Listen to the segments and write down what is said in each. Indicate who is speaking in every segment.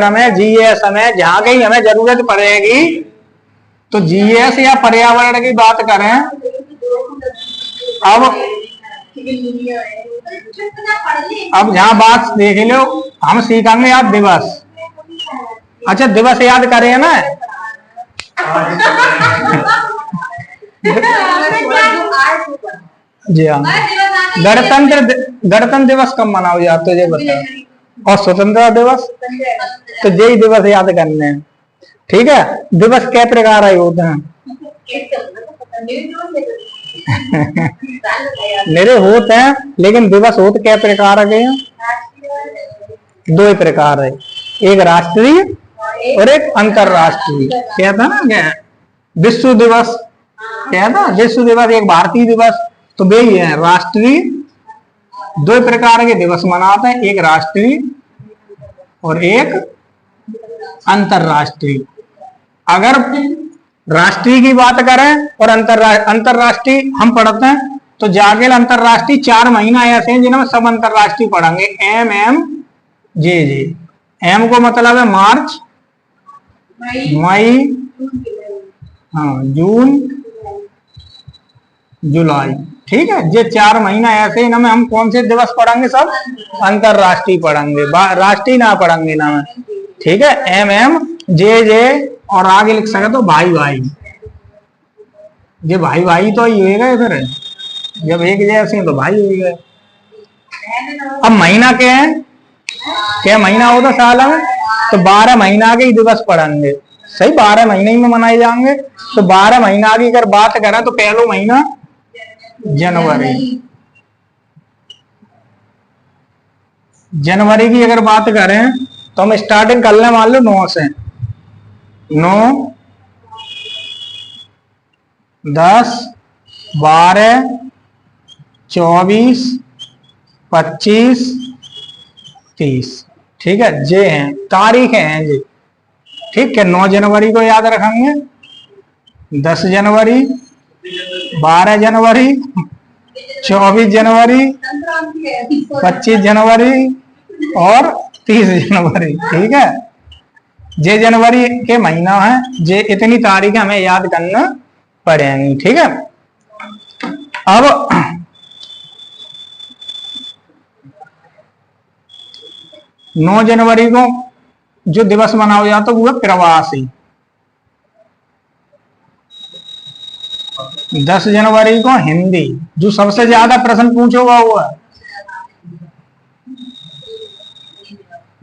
Speaker 1: में जीएस में जहां कहीं हमें जरूरत पड़ेगी तो जीएस या पर्यावरण की बात करें। अब जहां बात देख लो, हम सीखेंगे याद दिवस। अच्छा दिवस याद करें ना। जी हाँ, गणतंत्र दिवस कब मनाओ जाते ये बताओ, और स्वतंत्रता दिवस, तो यही दिवस याद करने हैं। ठीक है, दिवस कै प्रकार आए होते हैं? मेरे होते हैं, लेकिन दिवस होते कै प्रकार के हैं? दो प्रकार है, एक राष्ट्रीय और एक अंतरराष्ट्रीय। क्या था ना, क्या विश्व दिवस, क्या था विश्व दिवस, एक भारतीय दिवस। तो वे ही है राष्ट्रीय। दो प्रकार के दिवस मनाते हैं, एक राष्ट्रीय और एक अंतरराष्ट्रीय। अगर राष्ट्रीय की बात करें और अंतरराष्ट्रीय हम पढ़ते हैं, तो जाके अंतरराष्ट्रीय 4 महीना ऐसे हैं जिनमें सब अंतरराष्ट्रीय पढ़ेंगे। जे एम को मतलब है मार्च, मई, हाँ जून, जुलाई। ठीक है, ये 4 महीना ऐसे इनमें हम कौन से दिवस पढ़ेंगे? सब अंतरराष्ट्रीय पढ़ेंगे, राष्ट्रीय ना पढ़ेंगे ना में। ठीक है, एम जे और आगे लिख सके तो भाई। ये भाई तो ये गए, फिर जब एक जैसे तो भाई हो गए। अब महीना क्या है, क्या महीना होता साल में? तो 12 महीना के ही दिवस पढ़ेंगे। सही, 12 महीने में मनाए जाएंगे। तो 12 महीना की अगर बात करें तो पहला महीना जनवरी की अगर बात करें तो हम स्टार्टिंग कर ले, मान लो 9 से। 9, 10, 12, 24, 25, 30। ठीक है, ये हैं तारीख हैं जी। ठीक है, 9 जनवरी को याद रखेंगे, 10 जनवरी, 12 जनवरी, 24 जनवरी, 25 जनवरी और 30 जनवरी। ठीक है, जे जनवरी के महीना है, जे इतनी तारीख हमें याद करना पड़ेंगी। ठीक है, अब 9 जनवरी को जो दिवस मनाया जाता है वो है प्रवासी। 10 जनवरी को हिंदी, जो सबसे ज्यादा प्रश्न पूछोगा वो है।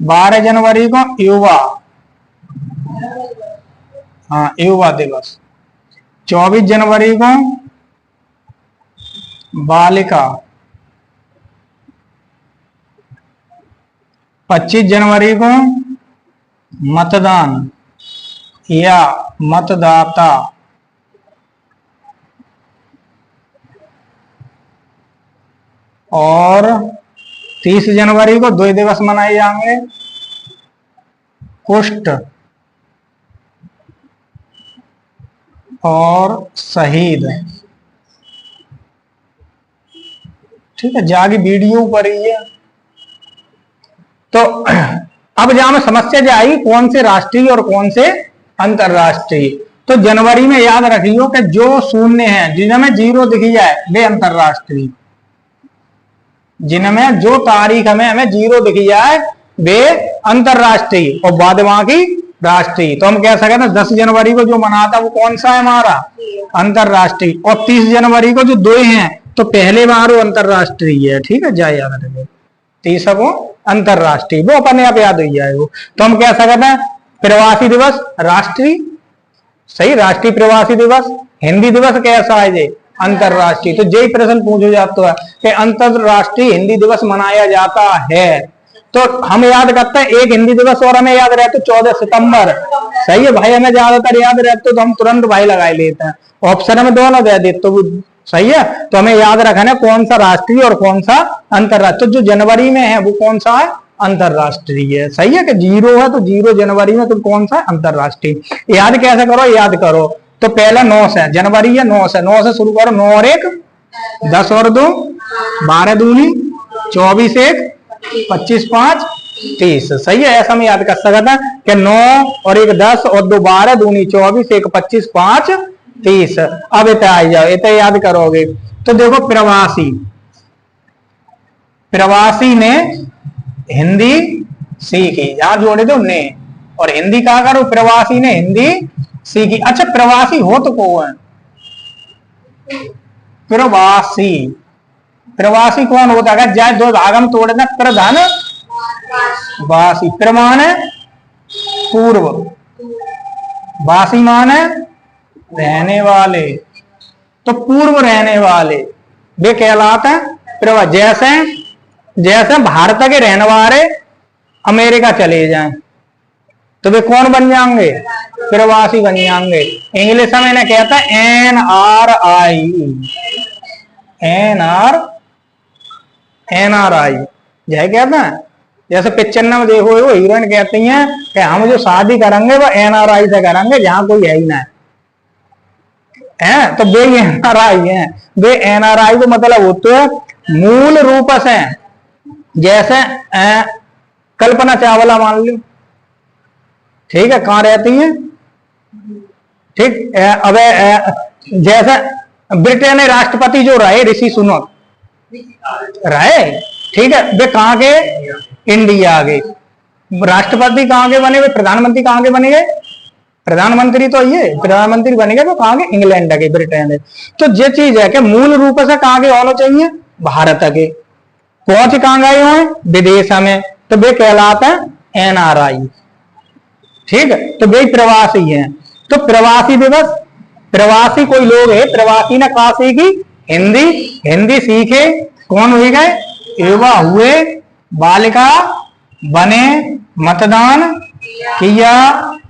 Speaker 1: 12 जनवरी को युवा, हाँ युवा दिवस। 24 जनवरी को बालिका। 25 जनवरी को मतदान या मतदाता। और 30 जनवरी को 2 दिवस मनाए जाएंगे, कुष्ठ और शहीद। ठीक है, जागी वीडियो पर ही है। तो अब जहां में समस्या जाएगी कौन से राष्ट्रीय और कौन से अंतरराष्ट्रीय। तो जनवरी में याद रखियो कि जो शून्य है, जिनमें 0 दिखी जाए वे अंतरराष्ट्रीय। जिनमें जो तारीख हमें 0 दिखी जाए वे अंतरराष्ट्रीय, और बाद बाकी राष्ट्रीय। तो हम कह सकते हैं 10 जनवरी को जो मनाता वो कौन सा है हमारा? अंतरराष्ट्रीय। और 30 जनवरी को जो 2 हैं तो पहले बार वो अंतरराष्ट्रीय है। ठीक है, जाए याद रखें, 30 वो अंतरराष्ट्रीय, वो अपने आप याद हो जाए वो। तो हम कह सकते हैं प्रवासी दिवस राष्ट्रीय। सही, राष्ट्रीय प्रवासी दिवस। हिंदी दिवस कैसा है जी? अंतरराष्ट्रीय। तो यही प्रश्न पूछा जाता है कि अंतरराष्ट्रीय हिंदी दिवस मनाया जाता है। तो हम याद करते हैं एक हिंदी दिवस और हमें याद रहता है 14 सितंबर। सही है भाई, हमें ज्यादातर याद रहते तो हम तुरंत भाई लगा लेते हैं, ऑप्शन में दोनों दे देते तो सही है। तो हमें याद रखना है कौन सा राष्ट्रीय और कौन सा अंतरराष्ट्रीय। तो जो जनवरी में है वो कौन सा है? अंतरराष्ट्रीय है। सही है कि 0 है तो 0 जनवरी में तो कौन सा? अंतरराष्ट्रीय। याद कैसे करो? याद करो तो पहला 9 से जनवरी है, 9 से शुरू करो। 9 और 1 10 और 2 12 दूनी 24 1 25 5 30। सही है, ऐसा मैं याद कर सकता था कि 9 और 1 10 और 2 12 दूनी 24 1 25 5 30। अब इतना आ जाओ, इतना याद करोगे तो देखो प्रवासी, प्रवासी ने हिंदी सीखी, जहां जोड़े दो ने, और हिंदी कहा करो प्रवासी ने हिंदी सीखी। अच्छा प्रवासी हो तो कौन है? प्रवासी, प्रवासी कौन होता है? जाए दो भाग हम तोड़ दें, प्रधान वासी, प्रमाण है पूर्व, वासी मान है रहने वाले, तो पूर्व रहने वाले वे कहलाते हैं प्रवासी। जैसे जैसे भारत के रहने वाले अमेरिका चले जाएं तो वे कौन बन जाएंगे? प्रवासी बन जाएंगे। इंग्लिश में इन्हें कहता है NRI, NRI यह कहता है। जैसे पिक्चर में देखो वो हीरोइन कहती हैं कि हम जो शादी करेंगे वो NRI से करेंगे जहां कोई है ही ना है, तो वे NRI हैं। वे NRI को मतलब होते हैं मूल रूप से, जैसे कल्पना चावला मान लो, ठीक है, कहां रहती है? ठीक, अब जैसे ब्रिटेन राष्ट्रपति जो रहे ऋषि सुनक रहे, ठीक है, वे कहां के? इंडिया के। राष्ट्रपति कहां के बने हुए? प्रधानमंत्री कहां के बने गए? प्रधानमंत्री तो ये प्रधानमंत्री बने गए वो कहां के? इंग्लैंड के, ब्रिटेन। तो ये चीज है कि मूल रूप से कहां के होना चाहिए? भारत के। पहुंच कहां गए हुए? विदेश में, तो वे कहलाते हैं NRI। ठीक है, तो वे प्रवासी हैं। तो प्रवासी दिवस, प्रवासी कोई लोग है, प्रवासी ने कहा सीखी? हिंदी, हिंदी सीखे कौन हुए गए? युवा हुए, बालिका बने, मतदान किया,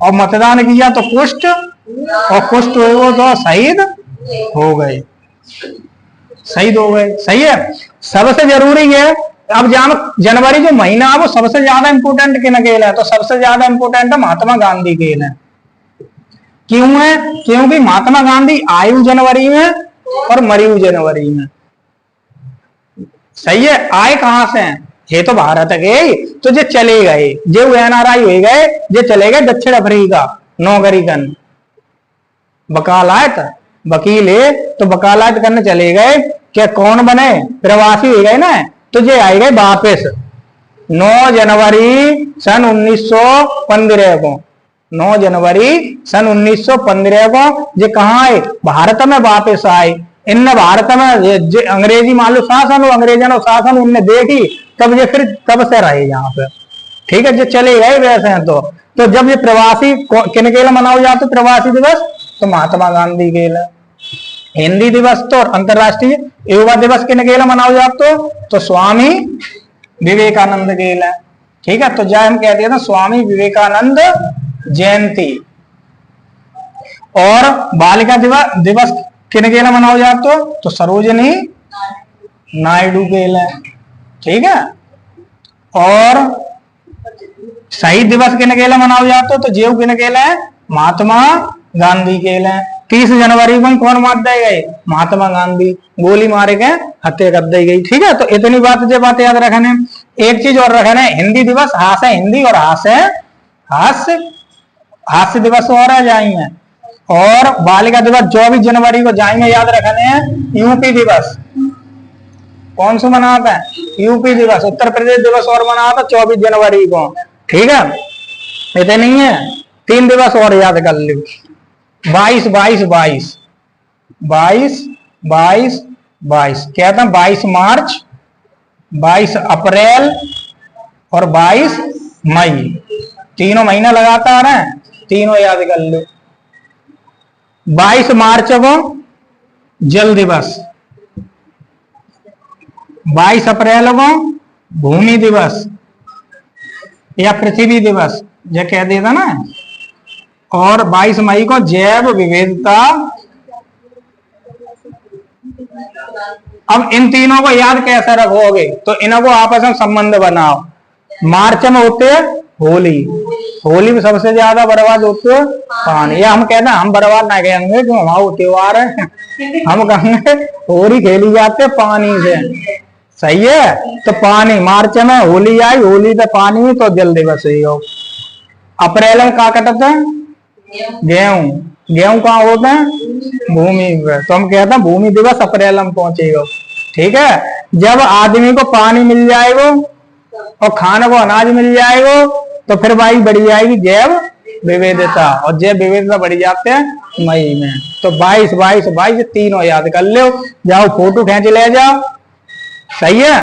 Speaker 1: और मतदान किया तो कुष्ठ, और कुष्ठ हुए वो तो शहीद हो गए, शहीद हो गए। सही है, सबसे जरूरी है। अब जानो जनवरी जो महीना है वो सबसे ज्यादा इंपोर्टेंट किन खेल है? तो सबसे ज्यादा इंपोर्टेंट है महात्मा गांधी खेल है। क्यों है? क्योंकि महात्मा गांधी आयु जनवरी में और मरियु जनवरी में। सही है, आए कहां से हैं? ये तो भारत के, तो जे चले गए, जे NRI हो गए, जे चले गए दक्षिण अफ्रीका नौकरी करने, वकालत वकील है तो वकालत करने चले गए। क्या कौन बने? प्रवासी हो गए ना, तो जे आए गए वापस 9 जनवरी सन 1915 को, 9 जनवरी सन 1915 को जे कहा आए? भारत में वापस आए। इनने भारत में अंग्रेजी मान लो शासन हो, अंग्रेजों शासन उनने देखी, तब ये फिर तब से रहे यहाँ पे। ठीक है, जो चले गए वैसे हैं। तो जब ये प्रवासी किन के लिए मनाया जाता? प्रवासी दिवस तो महात्मा गांधी के लिए। हिंदी दिवस तो अंतरराष्ट्रीय युवा दिवस किन के लिए मनाया जाता? तो स्वामी विवेकानंद के लिए। ठीक है, तो जय हम कहते हैं ना स्वामी विवेकानंद जयंती। और बालिका दिवस किन के लिए मनाया जाता? तो सरोजिनी नायडू के लिए। ठीक है, और शहीद दिवस किन के लिए मनाया जाता? तो जेव किन के लिए? महात्मा गांधी के लिए। 30 जनवरी को कौन मार दिए गए? महात्मा गांधी, गोली मारे गए, हत्या कर दी गई। ठीक है, तो इतनी बात याद रखने। एक चीज और रखना है, हिंदी दिवस हास्य हिंदी और हास्य दिवस और आ जाएंगे। और बालिका दिवस 24 जनवरी को जाएंगे, याद रखने हैं। यूपी दिवस कौन सा मनाता है? यूपी दिवस। उत्तर प्रदेश दिवस और मनाता 24 जनवरी को। ठीक है, इतने नहीं है, 3 दिवस और याद कर लो। 22 22 22 22 22 22 कहते हैं 22 मार्च, 22 अप्रैल और 22 मई, तीनों महीना लगातार है, तीनों याद कर लो। 22 मार्च को जल दिवस, 22 अप्रैल को भूमि दिवस या पृथ्वी दिवस जो कह देता ना, और 22 मई को जैव विविधता। अब इन तीनों को याद कैसे रखोगे? तो इनको आपस में संबंध बनाओ। मार्च में होते हैं होली, होली में सबसे ज्यादा बर्बाद होते है पानी। या हम कहते हैं हम बर्बाद ना कहेंगे जो हमारा त्योहार है, हम कहेंगे होली खेली जाते पानी से। सही है। तो पानी, मार्च में होली आई, होली पे पानी तो जल दिवस हो। अप्रैल में क्या कटता है? गेहूं। गेहूं कहाँ होता है? भूमि पे। तो हम कहते हैं भूमि दिवस अप्रैल में पहुंचेगा। ठीक है। जब आदमी को पानी मिल जाएगा और खाने को अनाज मिल जाएगा तो फिर भाई बढ़ जाएगी जैव विविधता, और जैव विविधता बढ़ जाते हैं मई में। तो 22 22 22 तीनों याद कर लो, जाओ फोटो खींच ले जाओ। सही है।